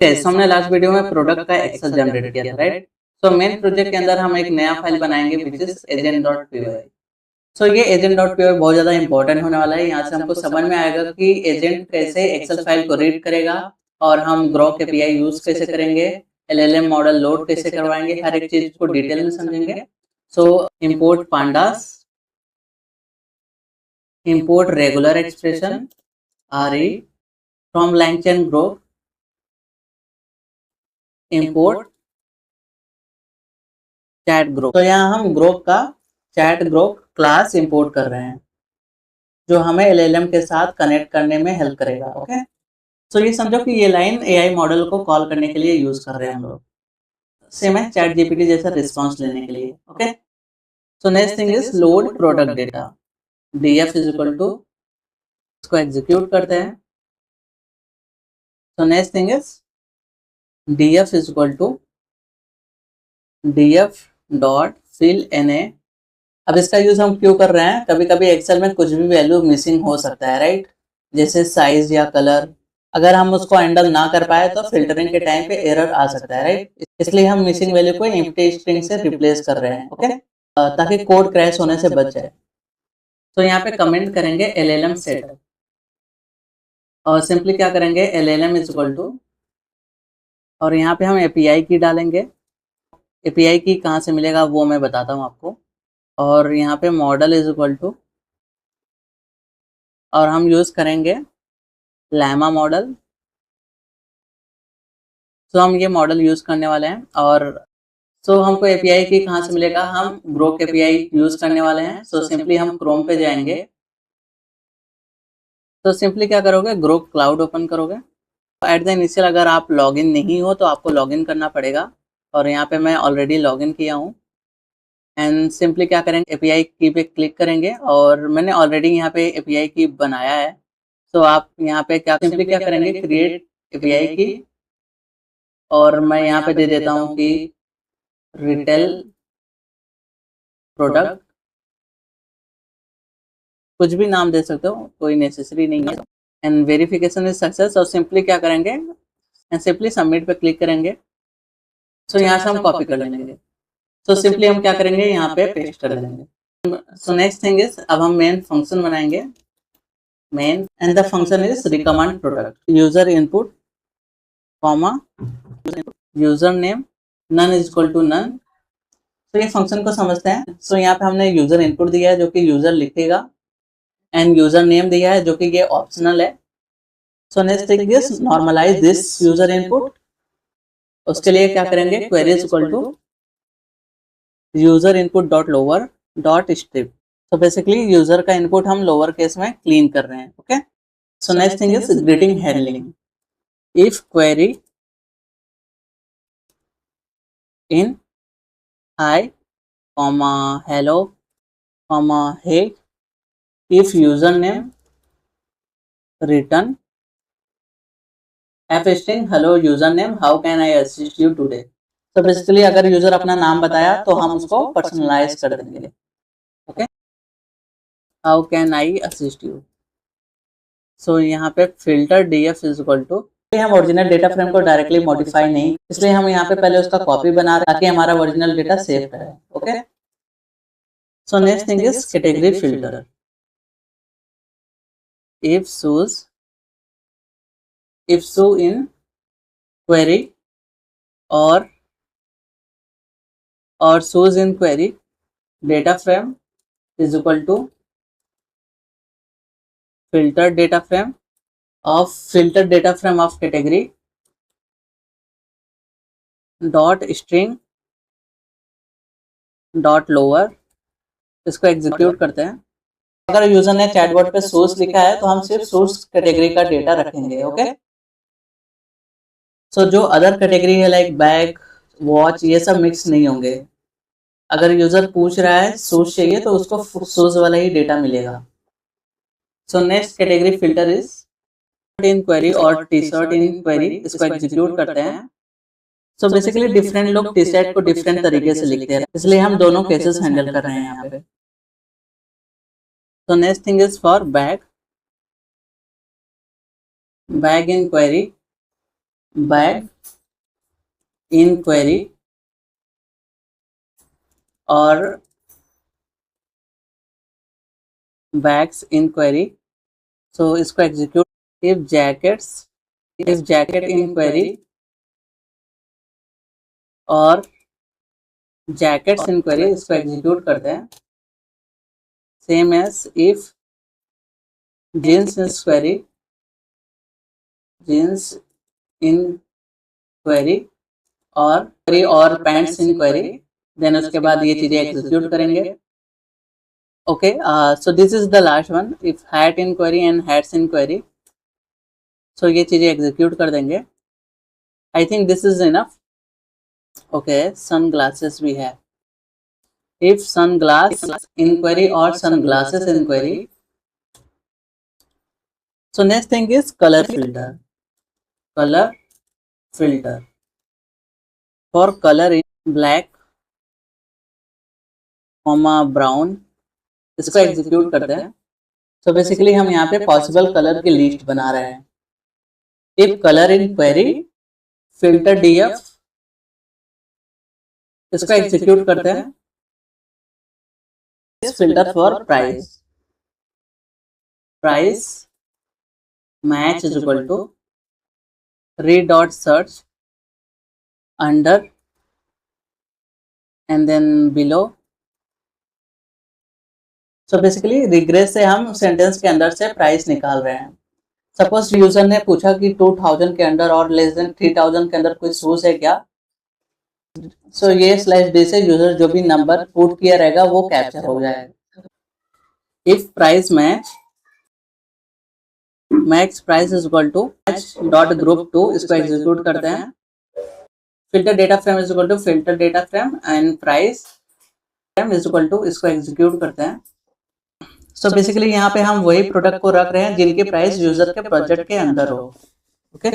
जैसे हमने last video में प्रोडक्ट का एक्सेल जनरेट किया था, राइट? सो मेन प्रोजेक्ट के अंदर हम एक नया फाइल बनाएंगे विच इज agent.py। सो ये agent.py बहुत ज्यादा इंपॉर्टेंट होने वाला है। यहाँ से हमको समझ में आएगा कि एजेंट कैसे एक्सेल फाइल को रीड करेगा और हम ग्रॉक एपीआई यूज कैसे करेंगे, एलएलएम मॉडल लोड कैसे करवाएंगे, हर एक चीज को डिटेल में समझेंगे। So import pandas, import regular expression RE from LangChain group, import chat group. तो यहाँ हम ग्रुप का चैट ग्रुप क्लास इंपोर्ट कर रहे हैं जो हमें एलएलएम के साथ कनेक्ट करने में हेल्प करेगा। ओके, सो ये समझो कि ये लाइन एआई मॉडल को कॉल करने के लिए यूज कर रहे हैं हम लोग। सेम है चैट जीपीटी जैसा रिस्पॉन्स लेने के लिए। Okay, so next thing is load product data. df is equal to, इसको एग्जीक्यूट करते हैं। So next thing is df is equal to df dot fill na। अब इसका यूज हम क्यों कर रहे हैं? कभी कभी एक्सेल में कुछ भी वैल्यू मिसिंग हो सकता है, राइट? जैसे साइज या कलर, अगर हम उसको हैंडल ना कर पाए तो फिल्टरिंग के टाइम पे एरर आ सकता है, राइट? इसलिए हम मिसिंग वैल्यू को एम्प्टी स्ट्रिंग से रिप्लेस कर रहे हैं। ओके, ताकि कोड क्रैश होने से बच जाए। तो यहाँ पे कमेंट करेंगे एलएलएम सेटअप और सिंपली क्या करेंगे एलएलएम इज इक्वल टू, और यहाँ पे हम एपीआई की डालेंगे। एपीआई की कहाँ से मिलेगा वो मैं बताता हूँ आपको। और यहाँ पे मॉडल इज इक्वल टू, और हम यूज करेंगे लैमा मॉडल। तो हम ये मॉडल यूज करने वाले हैं। और सो हमको एपीआई की कहाँ से मिलेगा? हम ग्रोक एपीआई यूज करने वाले हैं। सो सिंपली हम क्रोम पे जाएंगे। तो सिंपली क्या करोगे, ग्रोक क्लाउड ओपन करोगे। एट द इनिशियल अगर आप लॉगिन नहीं हो तो आपको लॉगिन करना पड़ेगा, और यहाँ पे मैं ऑलरेडी लॉगिन किया हूँ। एंड सिंपली क्या करेंगे, एपीआई की पे क्लिक करेंगे, और मैंने ऑलरेडी यहाँ पे एपीआई की बनाया है। तो आप यहाँ पे क्या सिंपली क्या करेंगे, क्रिएट एपीआई की, और मैं यहाँ पे दे देता हूँ कि रिटेल प्रोडक्ट, कुछ भी नाम दे सकते हो, कोई नेसेसरी नहीं है। एंड वेरिफिकेशन इज सक्सेस, और सिंपली क्या करेंगे एंड सिंपली सबमिट पे क्लिक करेंगे। सो यहाँ से हम कॉपी कर लेंगे। सो सिंपली हम क्या करेंगे, यहाँ पे पेस्ट कर देंगे। सो नेक्स्ट थिंग इज, अब हम मेन फंक्शन बनाएंगे। Main and the function is recommend product, user input comma user name none is equal to none. तो ये फंक्शन को समझते हैं। सो यहाँ पे हमने यूजर इनपुट दिया है जो कि यूजर लिखेगा, एंड यूजर नेम दिया है जो कि ये ऑप्शनल है। So next thing is normalize this user input. उसके लिए क्या करेंगे, query is equal to user input dot lower dot strip. तो बेसिकली यूजर का इनपुट हम लोअर केस में क्लीन कर रहे हैं। Okay, so next thing is greeting handling. If query in hi comma hello comma hey, if user name return f string hello user name how can I assist you today. तो basically अगर user अपना नाम बताया तो हम उसको personalize कर देंगे। Okay, how can I assist you. So यहाँ पे filter df is equal to, हम ओरिजिनल डेटा फ्रेम को डायरेक्टली मॉडिफाई नहीं, इसलिए हम यहाँ पे पहले उसका कॉपी बना रहे हैं ताकि हमारा ओरिजिनल डेटा सेफ रहे। Okay, so next thing is category filter. If shoes, if show in query और shoes in query data frame is equal to filter data frame of category dot string dot lower। इसको execute करते हैं। अगर user ने chatbot पे source लिखा है तो हम सिर्फ सोर्स कैटेगरी का डेटा रखेंगे। ओके, सो जो अदर कैटेगरी है लाइक बैग वॉच ये सब मिक्स नहीं होंगे। अगर यूजर पूछ रहा है शूज चाहिए तो उसको शूज वाला ही डेटा मिलेगा। So next category filter is in query और टी शर्ट इन क्वेरी। इसको एग्जीक्यूट करते हैं। सो बेसिकली डिफरेंट लोग टी शर्ट को डिफरेंट तरीके से लिखते हैं, इसलिए हम दोनों केसेस हैंडल कर रहे हैं यहाँ पे। तो next thing is for bag in query bag in query और बैग्स इन क्वेरी। सो इसको execute. If jacket in query और जैकेट्स इन क्वेरी, इसको एग्जीक्यूट करते हैं। Same as if jeans in query, jeans in query और pants in query, then उसके बाद ये चीजें एग्जीक्यूट करेंगे। Okay, so this is the last one, if hat in query and hats in query. So ये चीजें एग्जीक्यूट कर देंगे। I think this is enough. Okay, sunglasses भी है। If sunglass in query और sunglasses in query. So next thing is colour filter. Colour filter for colour in black brown, इसको execute करते हैं। So basically हम यहाँ पे possible colour की लिस्ट बना रहे हैं। If colour in query filter DF, इसको एग्जीक्यूट करते हैं। Filter for price, price match is equal to read dot search under and then below. So basically regex से हम सेंटेंस के अंदर से प्राइस निकाल रहे हैं। सपोज यूजर ने पूछा कि 2000 के अंदर और लेस देन 3000 के अंदर कोई शूज है क्या। सो ये स्लैश डी से यूजर जो भी नंबर पुट किया रहेगा वो कैप्चर हो जाएगा। If price match price is equal to dot group two, इसको एग्जीक्यूट करते हैं। Filter data frame is equal to filter data frame and price frame is equal to, इसको एग्जीक्यूट करते हैं। सो बेसिकली यहाँ पे हम वही प्रोडक्ट को रख रहे हैं जिनके प्राइस यूजर के प्रोजेक्ट के अंदर हो। Okay,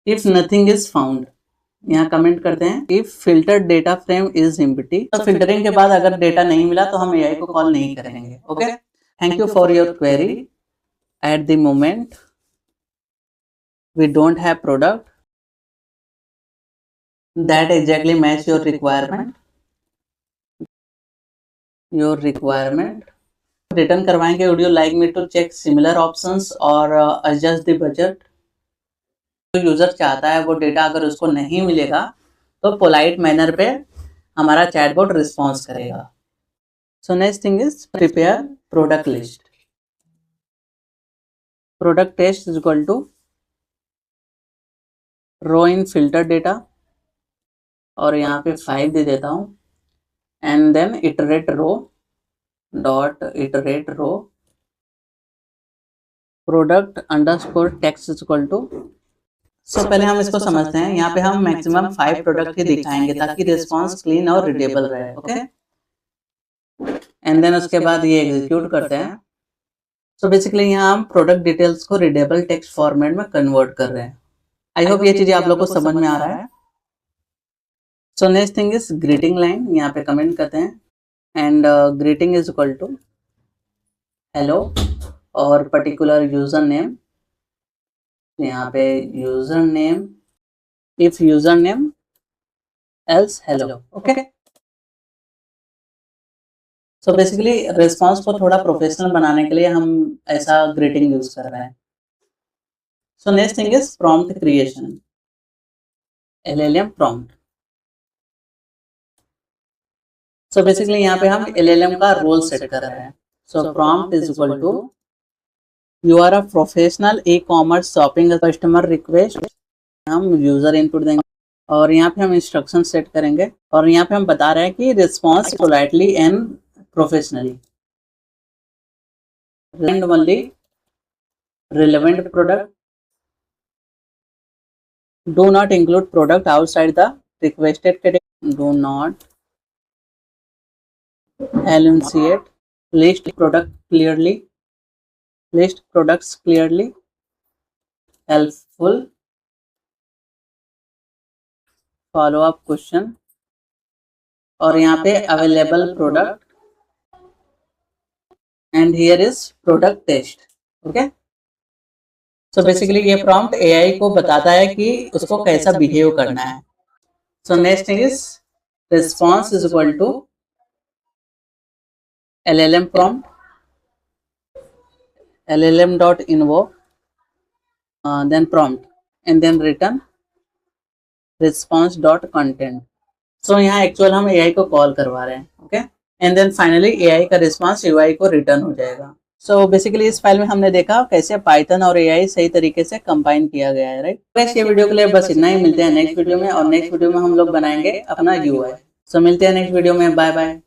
if nothing is found, यहाँ कमेंट करते हैं if filter data frame is empty. तो फिल्टरिंग के बाद अगर डेटा नहीं मिला तो हम एआई को कॉल नहीं करेंगे। Okay, thank you for your query. At the moment we don't have product that exactly match your requirement. Return करवाएंगे। would you like me to check similar options or adjust the budget? जो user चाहता है वो data अगर उसको नहीं मिलेगा तो पोलाइट मैनर पे हमारा चैटबॉट रिस्पॉन्स करेगा। So next thing is prepare product list. Product test is equal to row in filter data और यहाँ पे 5 दे देता हूँ and then iterate row dot iterate row product underscore text is equal to. So पहले हम इसको समझते हैं। यहाँ पे हम मैक्सिमम 5 प्रोडक्ट ही दिखाएंगे ताकि रिस्पॉन्स क्लीन और रीडेबल रहे। ओके, एंड देन उसके बाद ये एग्जीक्यूट करते हैं। सो बेसिकली यहाँ हम प्रोडक्ट डिटेल्स को रीडेबल टेक्स्ट फॉर्मेट में कन्वर्ट कर रहे हैं। आई होप ये चीजें आप लोग को समझ में आ रहा है। So next thing is greeting line. यहाँ पे कमेंट करते हैं and greeting is equal to hello और पर्टिकुलर यूजर नेम। यहाँ पे user name, if user name else hello. Okay, so basically response को थोड़ा प्रोफेशनल बनाने के लिए हम ऐसा ग्रीटिंग यूज कर रहे हैं। So next thing is prompt creation, LLM prompt. So basically यहाँ पे हम LLM का रोल सेट कर रहे हैं। So prompt is equal to you are a professional e-commerce shopping customer request. हम यूजर इनपुट देंगे और यहाँ पे हम इंस्ट्रक्शन सेट करेंगे और यहाँ पे हम बता रहे हैं कि response politely and professionally, randomly relevant product, do not include product outside the requested category, do not enunciate, list products clearly, helpful, follow up question और यहाँ पे available product and here is product test. Okay, so basically ये prompt AI को बताता है कि उसको कैसा बिहेव करना है. So next thing is response is equal to LLM prompt, LLM dot invoke, then prompt, and then return response dot content. So यहाँ एक्चुअल हम AI को कॉल करवा रहे हैं, okay, and then finally AI का response UI को return हो जाएगा. सो बेसिकली इस फाइल में हमने देखा कैसे पाइथन और AI सही तरीके से कंबाइन किया गया है, राइट. बस ये वीडियो के लिए बस इतना ही. मिलते हैं नेक्स्ट वीडियो में, और नेक्स्ट वीडियो में हम लोग बनाएंगे अपना UI. सो मिलते हैं नेक्स्ट वीडियो में. Bye bye.